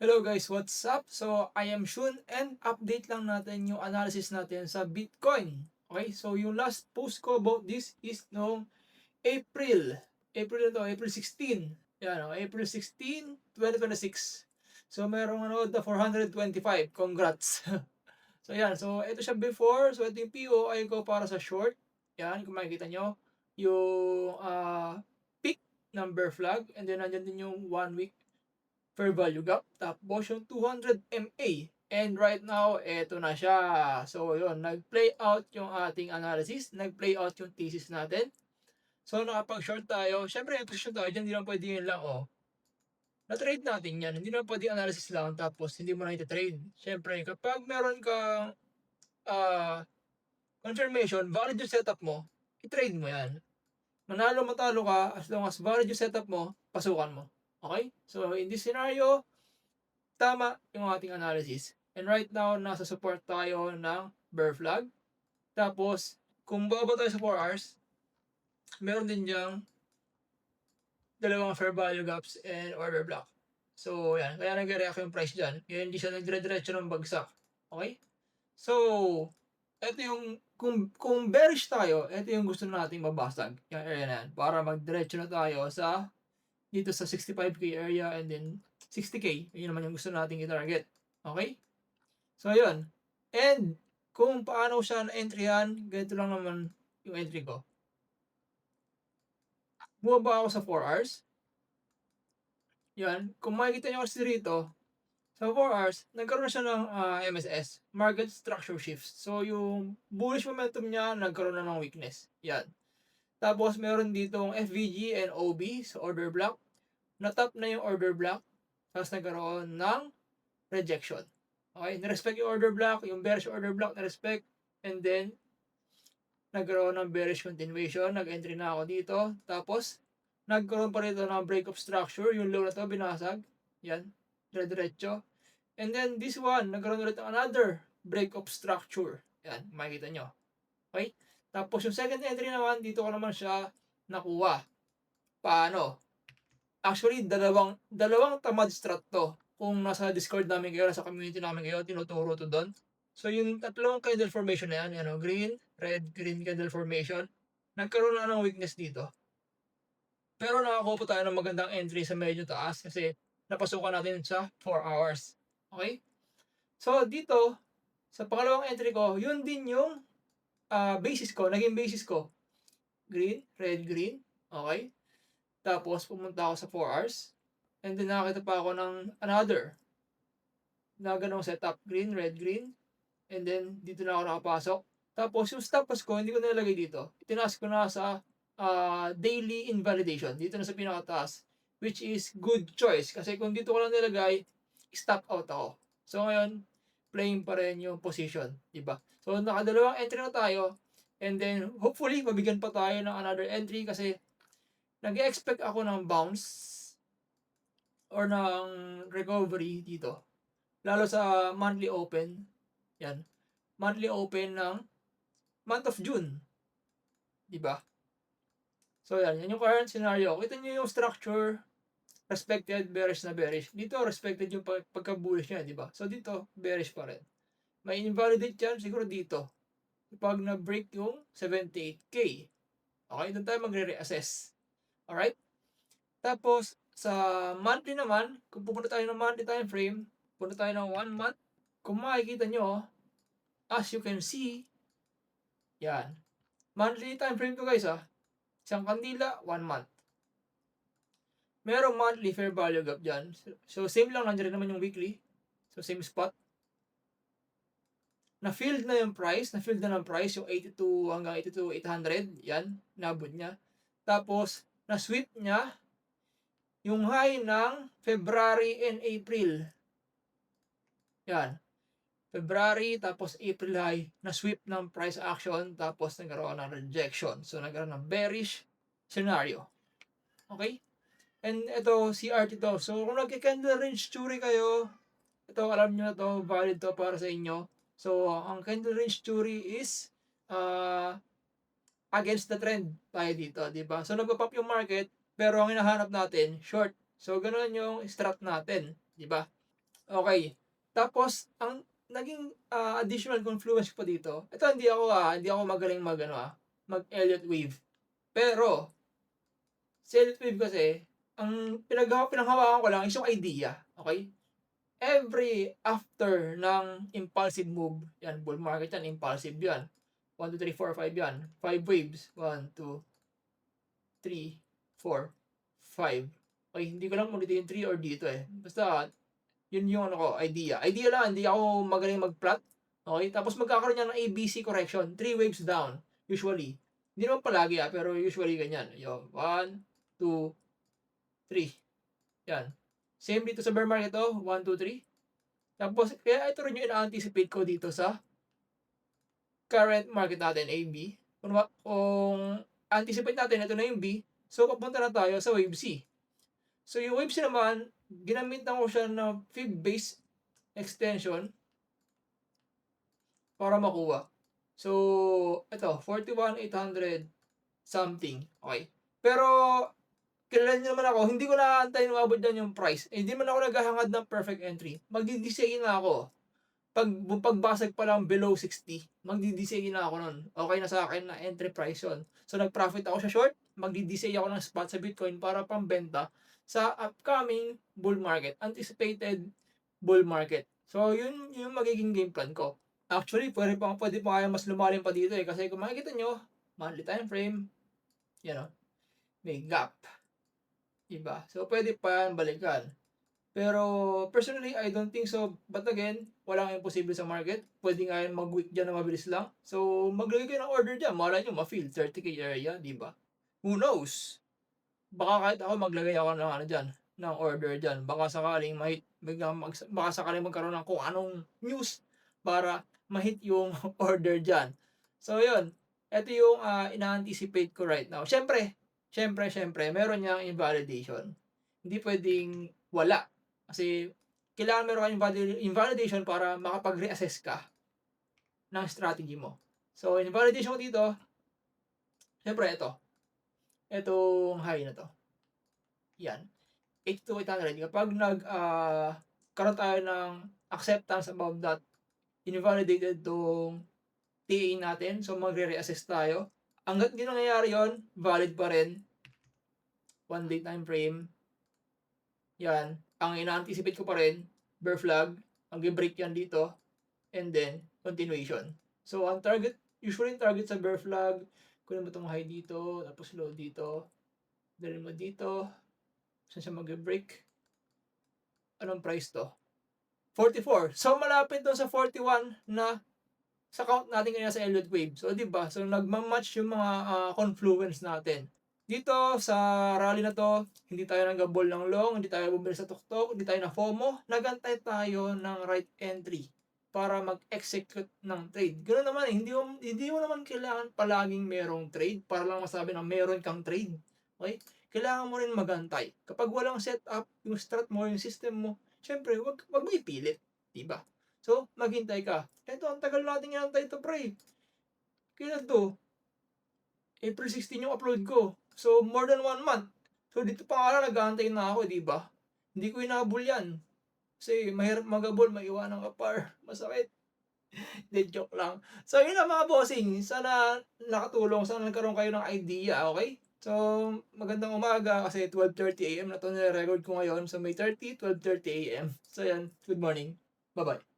Hello guys, what's up? So, I am Shun and update lang natin yung analysis natin sa Bitcoin. Okay, so yung last post ko about this is noong April. April na to, April 16. Yan, April 16, 2026. So, merong the 425. Congrats. So, yan. So, ito siya before. So, ito yung POI ko para sa short. Yan, kung makikita nyo. Yung peak number flag. And then, nandyan din yung 1 week fair value gap. Tapos yung 200 MA. And right now, eto na siya. So, yun, nag-play out yung ating analysis. Nag-play out yung thesis natin. So, nakapag-short tayo. Siyempre, yung position tayo dyan, hindi lang pwede yun lang, na-trade natin yan. Hindi lang pwede analysis lang, tapos hindi mo na ito-trade. Siyempre, kapag meron kang confirmation, valid yung setup mo, i-trade mo yan. Manalo matalo ka, as long as valid yung setup mo, pasukan mo. Okay? So, in this scenario, tama yung ating analysis. And right now, nasa support tayo ng bear flag. Tapos, kung bababa tayo sa 4 hours, meron din diyang dalawang fair value gaps and order block. So, yan. Kaya nag-react yung price dyan. Kaya hindi siya nagdire-diretso ng bagsak. Okay? So, ito yung, kung bearish tayo, ito yung gusto nating mabasag. Yung area na yan. Para magdiretso na tayo sa, dito sa 65K area and then 60K. Yun naman yung gusto nating i-target. Okay? So, yun. And, kung paano siya na-entryhan, ganito lang naman yung entry ko. Bumaba ako sa 4 hours. Yan. Kung makikita nyo kasi rito, sa 4 hours, nagkaroon na siya ng MSS, Market Structure Shifts. So, yung bullish momentum niya, nagkaroon na ng weakness. Yan. Tapos, meron ditong FVG and OB sa order block. Na-top na yung order block. Tapos, nagkaroon ng rejection. Okay? Na-respect yung order block, yung bearish order block na-respect. And then, nagkaroon ng bearish continuation. Nag-entry na ako dito. Tapos, nagkaroon pa rito ng break of structure. Yung low na to, binasag. Yan. Dire-diretso. And then, this one, nagkaroon ulit ng another break of structure. Yan, makikita nyo. Okay? Tapos, yung second entry naman, dito ko naman siya nakuha. Paano? Actually, dalawang tamad strat to. Kung nasa Discord namin kayo, nasa community namin kayo, tinuturo to doon. So, yung tatlong candle formation na yan, green, red, green candle formation, nagkaroon na ng weakness dito. Pero nakakuha po tayo ng magandang entry sa medyo taas kasi napasukan natin sa 4 hours. Okay? So, dito, sa pangalawang entry ko, yun din yung basis ko, naging basis ko. Green, red, green. Okay? Tapos, pumunta ako sa 4 hours. And then, nakakita pa ako ng another na ganong setup. Green, red, green. And then, dito na ako nakapasok. Tapos, yung stop loss ko, hindi ko nalagay dito. Itinaas ko na sa daily invalidation. Dito na sa pinakataas. Which is good choice. Kasi kung dito ko lang nilagay, stop out ako. So, ngayon, playing pa rin yung position. Diba? So, nakadalawang entry na tayo. And then, hopefully, mabigyan pa tayo ng another entry kasi nag-expect ako ng bounce or ng recovery dito. Lalo sa monthly open. Yan. Monthly open ng month of June. Diba? So, yan. Yan yung current scenario. Kita nyo yung structure, respected, bearish na bearish. Dito, respected yung pagka-bullish niya, diba? So, dito, bearish pa rin. May invalidate yan siguro dito. Pag na-break yung 78K. Okay, doon tayo magre-reassess. Alright? Tapos, sa monthly naman, kung pupunta tayo ng monthly time frame, punta tayo ng 1 month, kung makikita nyo, as you can see, yan. Monthly time frame to guys Isang kandila, 1 month. Merong monthly fair value gap dyan. So, same lang, nandiyan naman yung weekly. So, same spot. Na-filled na yung price, na-filled na ng price, yung 82 hanggang 82,800, yan, nabot niya. Tapos, na-sweep niya yung high ng February and April. Yan. February, tapos April high, na-sweep ng price action, tapos nagkaroon ng rejection. So, nagkaroon ng bearish scenario. Okay? And ito, CRT to. So, kung nagka-candle range theory kayo, ito, alam nyo na to, valid to para sa inyo. So, ang candle range theory is against the trend tayo dito, di ba? So, nagpa-pop yung market, pero ang hinahanap natin, short. So, ganoon yung strat natin, di ba? Okay. Tapos ang naging, additional confluence ko pa dito, ito hindi ako magaling mag-Elliott wave. Pero sa Elliott wave kasi, ang pinanghawakan ko lang is yung idea, okay? Every after ng impulsive move, yan bull market yan, impulsive yan. 1, 2, 3, 4, 5 yan. 5 waves. 1, 2, 3, 4, 5. Okay, hindi ko lang kung dito yung 3 or dito eh. Basta, yun yung ano ko, idea. Idea lang, hindi ako magaling mag-plot. Okay, tapos magkakaroon yan ng ABC correction. 3 waves down, usually. Hindi naman palagi pero usually ganyan. Yung 1, 2, 3. Yan. Same dito sa bear market to, 1, 2, 3. Tapos, kaya ito rin yung ina-anticipate ko dito sa current market natin, AB. Kung anticipate natin, ito na yung B. So, papunta na tayo sa wave C. So, yung wave C naman, ginamitan ko siya ng fib-based extension para makuha. So, ito, 41,800 something. Okay. Pero, kilala niyo naman ako, hindi ko na-aantayin umabot dyan yung price. Hindi man ako naghahangad ng perfect entry. Magdi-design na ako. Pagbasag pa lang below 60, magdi-design na ako nun. Okay na sa akin na entry price yun. So, nag-profit ako sa short, magdi-design ako ng spot sa Bitcoin para pambenta sa upcoming bull market, anticipated bull market. So, yun yung magiging game plan ko. Actually, pwede pa kaya mas lumalim pa dito eh. Kasi kung makikita nyo, monthly time frame, may gap. Diba? So, pwede pa yan balikan. Pero, personally, I don't think so. But again, walang imposible sa market. Pwede nga yan mag-week dyan na mabilis lang. So, maglagay kayo ng order dyan. Malay nyo, ma-feel 30k area, diba? Who knows? Baka kahit ako maglagay ako ng dyan, ng order dyan. Baka sakaling baka sakaling magkaroon ng kung anong news para ma-hit yung order dyan. So, yun. Ito yung ina-anticipate ko right now. Syempre, meron niyang invalidation. Hindi pwedeng wala. Kasi, kailangan meron kayong invalidation para makapag-reassess ka ng strategy mo. So, invalidation ko dito, syempre ito. Itong high na to. Yan. 8,800. Kapag karoon tayo ng acceptance above that, invalidated tong TA natin. So, magre-reassess tayo. Hanggat hindi nangyayari yon, valid pa rin. 1 day time frame. Yan. Ang ina-anticipate ko pa rin, bear flag. Mag-break yan dito. And then, continuation. So, ang target, usually target sa bear flag, kunin mo itong high dito, tapos low dito. Dalhin mo dito. Saan siya mag-break? Anong price to? 44. So, malapit doon sa 41 na sa count natin kanina sa Elliott wave. So, di ba? So, nagmamatch yung mga confluence natin. Dito, sa rally na to, hindi tayo nag-ball ng long, hindi tayo bumili sa tuktok, hindi tayo na FOMO. Nagantay tayo ng right entry para mag-execute ng trade. Ganoon naman hindi mo naman kailangan palaging merong trade para lang masabi na meron kang trade. Okay? Kailangan mo rin magantay. Kapag walang setup, yung strat mo, yung system mo, syempre, wag mo ipilit. Diba? So, maghintay ka. Ito, ang tagal natin inantay ito, pre. Kailan to? April 16 yung upload ko. So, more than 1 month. So, dito pa nga lang nag-aantay na ako, di ba? Hindi ko inabol yan. Kasi mahirap magabol, maiwanan ka par. Masakit. Hindi, joke lang. So, yun lang mga bossing. Sana nakatulong. Sana nagkaroon kayo ng idea, okay? So, magandang umaga kasi 12:30 AM na to nire-record ko ngayon. So, May 30, 12:30 AM. So, yan. Good morning. Bye-bye.